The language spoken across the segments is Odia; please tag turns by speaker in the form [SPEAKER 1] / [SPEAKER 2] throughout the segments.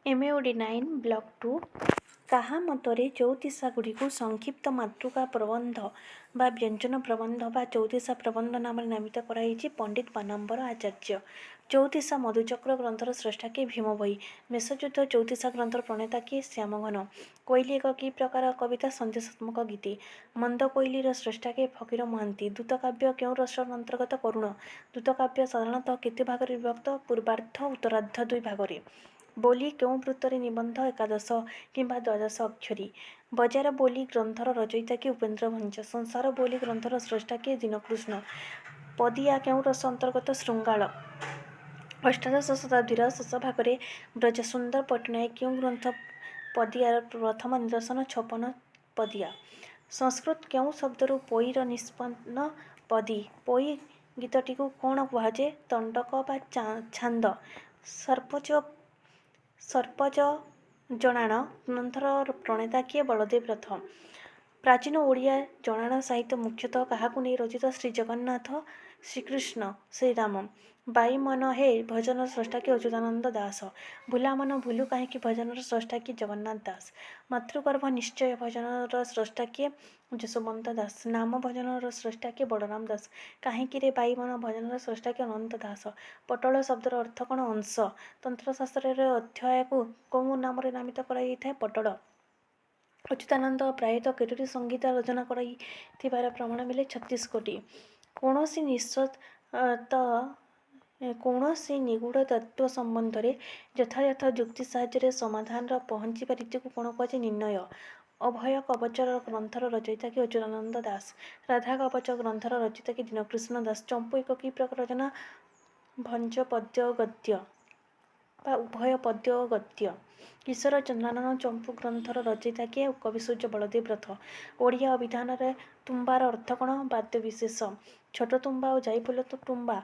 [SPEAKER 1] MAOD 9 ବ୍ଲକ୍ 2 କାହା ମତରେ ଚଉତିଶାଗୁଡ଼ିକୁ ସଂକ୍ଷିପ୍ତ ମାତୃକା ପ୍ରବନ୍ଧ ବା ବ୍ୟଞ୍ଜନ ପ୍ରବନ୍ଧ ବା ଚଉତିଶା ପ୍ରବନ୍ଧ ନାମରେ ନାମିତ କରାଯାଇଛି। ପଣ୍ଡିତ ବାନାମ୍ବର ଆଚାର୍ଯ୍ୟ। ଚଉତିଶା ମଧୁଚକ୍ର ଗ୍ରନ୍ଥର ସ୍ରଷ୍ଟା କିଏ? ଭୀମ ଭୋଇ। ମେଷଯୁଦ୍ଧ ଚଉତିଶା ଗ୍ରନ୍ଥର ପ୍ରଣେତା କିଏ? ଶ୍ୟାମଘନ। କୋଇଲି ଏକ କି ପ୍ରକାର କବିତା? ସନ୍ଦେଶାତ୍ମକ ଗୀତି। ମନ୍ଦକୋଇଲିର ସ୍ରଷ୍ଟା କିଏ? ଫକୀର ମହାନ୍ତି। ଦୂତକାବ୍ୟ କେଉଁ ରସର ଅନ୍ତର୍ଗତ? କରୁଣ। ଦୂତକାବ୍ୟ ସାଧାରଣତଃ କେତେ ଭାଗରେ ବିଭକ୍ତ? ପୂର୍ବାର୍ଦ୍ଧ ଉତ୍ତରାର୍ଦ୍ଧ 2 ଭାଗରେ। ବୋଲି କେଉଁ ବୃତ୍ତରେ ନିବନ୍ଧ? ଏକାଦଶ କିମ୍ବା ଦ୍ୱାଦଶ ଅକ୍ଷରୀ। ବଜାର ବୋଲି ଗ୍ରନ୍ଥର ରଚୟିତା କିଏ? ଉପେନ୍ଦ୍ର ଭଞ୍ଜ। ସଂସାର ବୋଲି ଗ୍ରନ୍ଥର ସ୍ରଷ୍ଟା କିଏ? ଦୀନକୃଷ୍ଣ। ପଦିଆ କେଉଁ ରସ ଅନ୍ତର୍ଗତ? ଶୃଙ୍ଗାଳ। ଅଷ୍ଟାଦଶ ଶତାବ୍ଦୀର ଶେଷ ଭାଗରେ ବ୍ରଜସୁନ୍ଦର ପଟ୍ଟନାୟକ କେଉଁ ଗ୍ରନ୍ଥ ପଦିଆର ପ୍ରଥମ ନିଦର୍ଶନ? ଛପନ ପଦିଆ। ସଂସ୍କୃତ କେଉଁ ଶବ୍ଦରୁ ପୋଇର ନିଷ୍ପନ୍ନ? ପଦୀ। ପୋଇ ଗୀତଟିକୁ କ'ଣ କୁହାଯାଏ? ତଣ୍ଡକ ବା ଛାନ୍ଦ। ସର୍ପଜ ଜଣାଣ ଗ୍ରନ୍ଥର ପ୍ରଣେତା କିଏ? ବଳଦେବ ରଥ। ପ୍ରାଚୀନ ଓଡ଼ିଆ ଜଣାଣ ସାହିତ୍ୟ ମୁଖ୍ୟତଃ କାହାକୁ ନେଇ ରଚିତ? ଶ୍ରୀଜଗନ୍ନାଥ, ଶ୍ରୀକୃଷ୍ଣ, ଶ୍ରୀରାମ। ବାଇ ମନ ହେ ଭଜନର ସ୍ରଷ୍ଟା କିଏ? ଅଚ୍ୟୁତାନନ୍ଦ ଦାସ। ଭୁଲା ମନ ଭୁଲୁ କାହିଁକି ଭଜନର ସ୍ରଷ୍ଟା କିଏ? ଜଗନ୍ନାଥ ଦାସ। ମାତୃଗର୍ଭ ନିଶ୍ଚୟ ଭଜନର ସ୍ରଷ୍ଟା କିଏ? ଯଶୋବନ୍ତ ଦାସ। ନାମ ଭଜନର ସ୍ରଷ୍ଟା କିଏ? ବଳରାମ ଦାସ। କାହିଁକିରେ ବାଇ ମନ ଭଜନର ସ୍ରଷ୍ଟା କିଏ? ଅନନ୍ତ ଦାସ। ପଟଳ ଶବ୍ଦର ଅର୍ଥ କ'ଣ? ଅଂଶ। ତନ୍ତ୍ରଶାସ୍ତ୍ରରେ ଅଧ୍ୟାୟକୁ କେଉଁ ନାମରେ ନାମିତ କରାଯାଇଥାଏ? ପଟଳ। ଅଚ୍ୟୁତାନନ୍ଦ ପ୍ରାୟତଃ କେତୋଟି ସଂହିତା ରଚନା କରିଥିବାର ପ୍ରମାଣ ମିଳେ? 36ଟି। କୌଣସି ନିଗୂଢ଼ ତତ୍ତ୍ୱ ସମ୍ବନ୍ଧରେ ଯଥାଯଥ ଯୁକ୍ତି ସାହାଯ୍ୟରେ ସମାଧାନର ପହଞ୍ଚିବା ରୀତିକୁ କ'ଣ କୁହାଯାଏ? ନିର୍ଣ୍ଣୟ। ଅଭୟ କବଚ ଗ୍ରନ୍ଥର ରଚୟିତା କିଏ? ଅଚ୍ୟୁତାନନ୍ଦ ଦାସ। ରାଧା କବଚ ଗ୍ରନ୍ଥର ରଚୟିତା କିଏ? ଦୀନକୃଷ୍ଣ ଦାସ। ଚମ୍ପୁ ଏକ କି ପ୍ରକାର ରଚନା? ଭଞ୍ଜ ପଦ୍ୟ ଓ ଗଦ୍ୟ ବା ଉଭୟ ପଦ୍ୟ ଓ ଗଦ୍ୟ। କିଶୋର ଚନ୍ଦ୍ରାନନ ଚମ୍ପୁ ଗ୍ରନ୍ଥର ରଚୟିତା କିଏ? କବିସୂର୍ଯ୍ୟ ବଳଦେବ ରଥ। ଓଡ଼ିଆ ଅଭିଧାନରେ ତୁମ୍ବାର ଅର୍ଥ କ'ଣ? ବାଦ୍ୟ ବିଶେଷ। ଛୋଟ ତୁମ୍ବା ଓ ଯାଇଫୁଲ ତୁମ୍ବା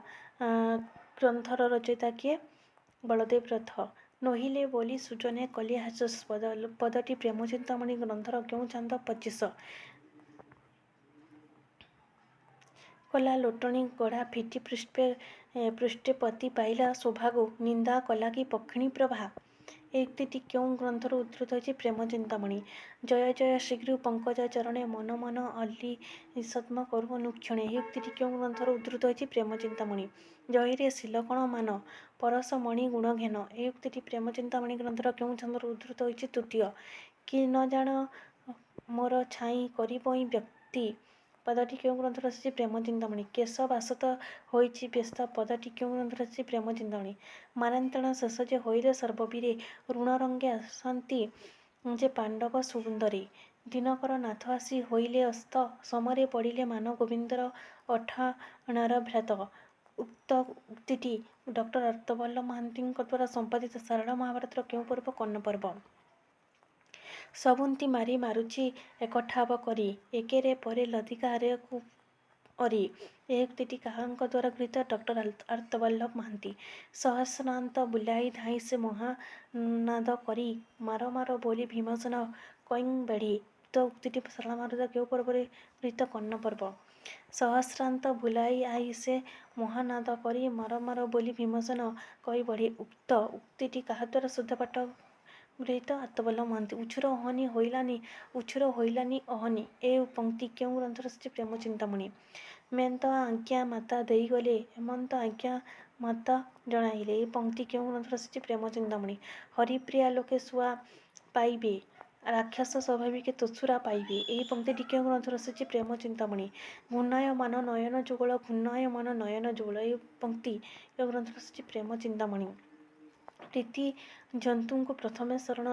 [SPEAKER 1] ଗ୍ରନ୍ଥର ରଚୟିତା କିଏ? ବଳଦେବ ରଥ। ନୋହିଲେ ବୋଲି ସୃଜନେ କଲି ହାସ୍ୟାସ୍ପଦ ପଦଟି ପ୍ରେମଚିନ୍ତାମଣି ଗ୍ରନ୍ଥର କେଉଁ ଛାନ୍ଦ? 25। କଲା ଲୋଟଣୀ ଗଢ଼ା ଫିଟି ପୃଷ୍ଠେ ପତି ପାଇଲା ଶୋଭାଗୁ ନିନ୍ଦା କଲା କି ପକ୍ଷିଣୀ ପ୍ରଭା। ଏହି ଉକ୍ତିଟି କେଉଁ ଗ୍ରନ୍ଥରୁ ଉଦ୍ଧୃତ ହୋଇଛି? ପ୍ରେମଚିନ୍ତାମଣି। ଜୟ ଜୟ ଶ୍ରୀଗୁରୁ ପଙ୍କଜ ଚରଣେ ମନ ମନ ଅଲି ନିଷଦ୍ମ କରୁ ଅନୁକ୍ଷଣେ। ଏହି ଉକ୍ତିଟି କେଉଁ ଗ୍ରନ୍ଥରୁ ଉଦ୍ଧୃତ ହୋଇଛି? ପ୍ରେମଚିନ୍ତାମଣି। ଜହିରେ ଶିଲ କ'ଣ ମାନ ପରଶ ମଣି ଗୁଣ ଘେନ। ଏହି ଉକ୍ତିଟି ପ୍ରେମଚିନ୍ତାମଣି ଗ୍ରନ୍ଥର କେଉଁ ଛାନ୍ଦରୁ ଉଦ୍ଧୃତ ହୋଇଛି? ତୃତୀୟ। କି ନ ଜାଣ ମୋର ଛାଇଁ କରିବଇଁ ବ୍ୟକ୍ତି ପଦଟି କେଉଁ ଗ୍ରନ୍ଥରୁ ଆସିଛି? ପ୍ରେମଚିନ୍ତାମଣି। କେଶ ବାସତ ହୋଇଛି ବ୍ୟସ୍ତ ପଦଟି କେଉଁ ଗ୍ରନ୍ଥରୁ ଆସିଛି? ପ୍ରେମଚିନ୍ତାମଣି। ମାରାନ୍ତଣ ଶେଷ ଯେ ହୋଇଲେ ସର୍ବବୀରେ ଋଣ ରଙ୍ଗେ ଆସନ୍ତି ଯେ ପାଣ୍ଡବ ସୁନ୍ଦରୀ। ଦିନକର ନାଥ ଆସି ହୋଇଲେ ଅସ୍ତ ସମରେ ପଡ଼ିଲେ ମାନ ଗୋବିନ୍ଦର ଅଠାଣର ଭ୍ରାତ। ଉକ୍ତ ଉକ୍ତିଟି ଡକ୍ଟର ଆର୍ତ୍ତବଲ୍ଲଭ ମହାନ୍ତିଙ୍କ ଦ୍ୱାରା ସମ୍ପାଦିତ ସାରଳା ମହାଭାରତର କେଉଁ ପର୍ବ? କର୍ଣ୍ଣ ପର୍ବ। ସବୁନ୍ତି ମାରି ମାରୁଛି ଏକଠାବ କରି ଏକେରେ ପରେ ଲଦିକା ଆରେକୁ ଅରି। ଏହି ଉକ୍ତିଟି କାହାଙ୍କ ଦ୍ୱାରା ଗୃହୀତ? ଡକ୍ଟର ଆର୍ତ୍ତବଲ୍ଲଭ ମହାନ୍ତି। ସହସ୍ରାନ୍ତ ବୁଲାଇ ଧାଇଁ ସେ ମହାନାଦ କରି ମାର ମାର ବୋଲି ଭୀମସେନ କଇଁ ବେଢ଼ି। ଉକ୍ତ ଉକ୍ତିଟି ସାରଳା ମହାଭାରତର କେଉଁ ପର୍ବରେ ଗୃହୀତ? କର୍ଣ୍ଣ ପର୍ବ। ସହସ୍ରାନ୍ତ ବୁଲାଇ ଆଇ ସେ ମହାନାଦ କରି ମାର ମାର ବୋଲି ଭୀମସେନ କଇଁ ବେଢ଼ି। ଉକ୍ତ ଉକ୍ତିଟି କାହାଦ୍ୱାରା ଶୁଦ୍ଧ ପାଠ ଗୃହୀତ? ଆର୍ତ୍ତବଲ୍ଲଭ ମହାନ୍ତି। ଉଛୁର ହୋଇଲାନି ଅହନି। ଏ ପଂକ୍ତି କେଉଁ ଗ୍ରନ୍ଥରୁ ଆସିଛି? ପ୍ରେମଚିନ୍ତାମଣି। ମେନ୍ତ ଆଜ୍ଞା ମାତା ଦେଇଗଲେ ହେମନ୍ତ ଆଜ୍ଞା ମାତା ଜଣାଇଲେ। ଏହି ପଂକ୍ତି କେଉଁ ଗ୍ରନ୍ଥରୁ ଆସିଛି? ପ୍ରେମଚିନ୍ତାମଣି। ହରିପ୍ରିୟା ଲୋକେ ଶୁଆ ପାଇବେ ରାକ୍ଷସ ସ୍ୱଭାବିକେ ତୋଷୁରା ପାଇବେ। ଏହି ପଂକ୍ତିଟି କେଉଁ ଗ୍ରନ୍ଥରୁ ଆସିଛି? ପ୍ରେମଚିନ୍ତାମଣି। ଘୂର୍ଣ୍ଣାୟମାନ ନୟନ ଯୁଗଳ ଘୂର୍ଣ୍ଣାୟମାନ ନୟନ ଯୁଗଳ। ଏହି ପଂକ୍ତି କେଉଁ ଗ୍ରନ୍ଥରୁ ଆସିଛି? ପ୍ରେମଚିନ୍ତାମଣି। ପ୍ରୀତି ଜନ୍ତୁଙ୍କୁ ପ୍ରଥମେ ଶରଣ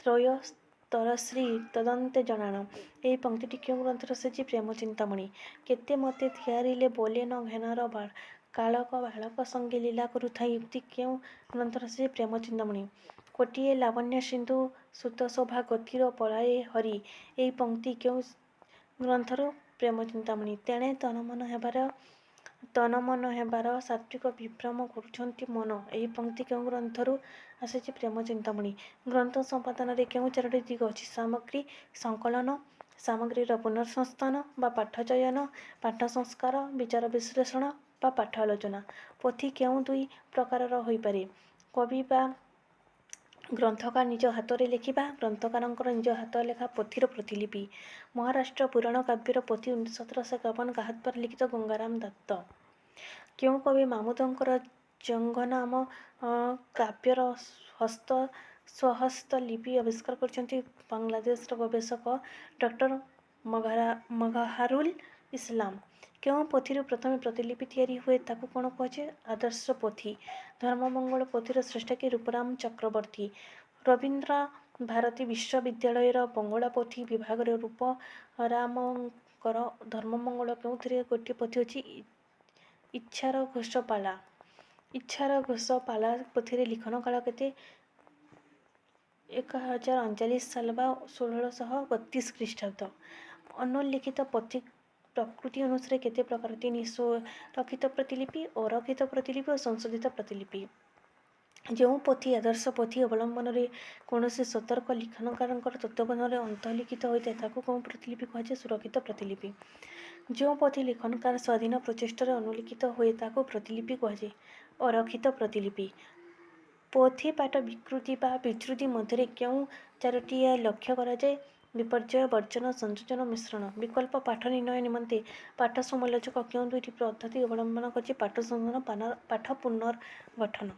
[SPEAKER 1] ତ୍ରୟସ୍ତରଶ୍ରୀ ତଦନ୍ତେ ଜଣାଣ। ଏହି ପଂକ୍ତିଟି କେଉଁ ଗ୍ରନ୍ଥରୁ ଆସିଛି? ପ୍ରେମଚିନ୍ତାମଣି। କେତେ ମୋତେ ଥିଆରିଲେ ବୋଲେ ନ ଘେନର କାଳକ ବାଳକ ସଙ୍ଗେ ଲୀଳା କରୁଥାଇ। ଉକ୍ତି କେଉଁ ଗ୍ରନ୍ଥରୁ ଆସିଛି? ପ୍ରେମଚିନ୍ତାମଣି। କୋଟିଏ ଲାବଣ୍ୟ ସିନ୍ଧୁ ସୁତ ଶୋଭା ଗତିର ପଳାଏ ହରି। ଏହି ପଂକ୍ତି କେଉଁ ଗ୍ରନ୍ଥରୁ? ପ୍ରେମଚିନ୍ତାମଣି। ତେଣେ ତନ ମନ ହେବାର ସାତ୍ତ୍ୱିକ ବିଭ୍ରମ କରୁଛନ୍ତି ମନ। ଏହି ପଂକ୍ତି କେଉଁ ଗ୍ରନ୍ଥରୁ ଆସିଛି? ପ୍ରେମଚିନ୍ତାମଣି। ଗ୍ରନ୍ଥ ସମ୍ପାଦନାରେ କେଉଁ 4ଟି ଦିଗ ଅଛି? ସାମଗ୍ରୀ ସଂକଳନ, ସାମଗ୍ରୀର ପୁନଃସଂସ୍ଥାନ ବା ପାଠ ଚୟନ, ପାଠ ସଂସ୍କାର, ବିଚାର ବିଶ୍ଳେଷଣ ବା ପାଠ ଆଲୋଚନା। ପୋଥି କେଉଁ 2 ପ୍ରକାରର ହୋଇପାରେ? କବି ବା ଗ୍ରନ୍ଥକାର ନିଜ ହାତରେ ଲେଖିବା ଗ୍ରନ୍ଥକାରଙ୍କର ନିଜ ହାତ ଲେଖା ପୋଥିର ପ୍ରତିଲିପି। ମହାରାଷ୍ଟ୍ର ପୁରାଣ କାବ୍ୟର ପୋଥି 1751 କାହା ଦ୍ୱାରା ଲିଖିତ? ଗଙ୍ଗାରାମ ଦତ୍ତ। କେଉଁ କବି ମାମୁଦଙ୍କର ଜଙ୍ଗନାମ କାବ୍ୟର ସ୍ୱହସ୍ତ ଲିପି ଆବିଷ୍କାର କରିଛନ୍ତି? ବାଂଲାଦେଶର ଗବେଷକ ଡକ୍ଟର ମଗାହାରୁଲ ଇସଲାମ। କେଉଁ ପୋଥିରୁ ପ୍ରଥମେ ପ୍ରତିଲିପି ତିଆରି ହୁଏ ତାକୁ କ'ଣ କୁହାଯାଏ? ଆଦର୍ଶ ପୋଥି। ଧର୍ମମଙ୍ଗଳ ପୋଥିର ସ୍ରଷ୍ଟା କିଏ? ରୂପରାମ ଚକ୍ରବର୍ତ୍ତୀ। ରବୀନ୍ଦ୍ର ଭାରତୀ ବିଶ୍ୱବିଦ୍ୟାଳୟର ବଙ୍ଗଳା ପୋଥି ବିଭାଗରେ ରୂପରାମଙ୍କର ଧର୍ମମଙ୍ଗଳ କେଉଁଥିରେ ଗୋଟିଏ ପୋଥି ଅଛି? ଇଚ୍ଛାର ଘୋଷପାଲା। ଇଚ୍ଛାର ଘୋଷପାଲା ପୋଥିରେ ଲିଖନ କାଳ କେତେ? 1039 ସାଲ ବା 1632 ଖ୍ରୀଷ୍ଟାବ୍ଦ। ଅନୁଲିଖିତ ପୋଥି ପ୍ରକୃତି ଅନୁସାରେ କେତେ ପ୍ରକାର? 3 ସ୍ୱରକ୍ଷିତ ପ୍ରତିଲିପି, ଅରକ୍ଷିତ ପ୍ରତିଲିପି ଓ ସଂଶୋଧିତ ପ୍ରତିଲିପି। ଯେଉଁ ପୋଥି ଆଦର୍ଶ ପୋଥି ଅବଲମ୍ବନରେ କୌଣସି ସତର୍କ ଲିଖନକାରଙ୍କର ତତ୍ତ୍ୱାବଧାନରେ ଅନ୍ତର୍ଲିଖିତ ହୋଇଥାଏ ତାକୁ କେଉଁ ପ୍ରତିଲିପି କୁହାଯାଏ? ସୁରକ୍ଷିତ ପ୍ରତିଲିପି। ଯେଉଁ ପୋଥି ଲିଖନକାର ସ୍ୱାଧୀନ ପ୍ରଚେଷ୍ଟାରେ ଅନୁଲିଖିତ ହୁଏ ତାକୁ ପ୍ରତିଲିପି କୁହାଯାଏ। ଅରକ୍ଷିତ ପ୍ରତିଲିପି। ପୋଥି ପାଠ ବିକୃତି ବା ବିଚ୍ୟୁତି ମଧ୍ୟରେ କେଉଁ ଚାରୋଟି ଲକ୍ଷ୍ୟ କରାଯାଏ? ବିପର୍ଯ୍ୟୟ, ବର୍ଜନ, ସଂଯୋଜନ, ମିଶ୍ରଣ। ବିକଳ୍ପ ପାଠ ନିର୍ଣ୍ଣୟ ନିମନ୍ତେ ପାଠ ସମାଲୋଚକ କେଉଁ ଦୁଇଟି ପଦ୍ଧତି ଅବଲମ୍ବନ କରିଛି? ପାଠ ସଂଶୋଧନ, ପାଠ ପୁନର୍ଗଠନ।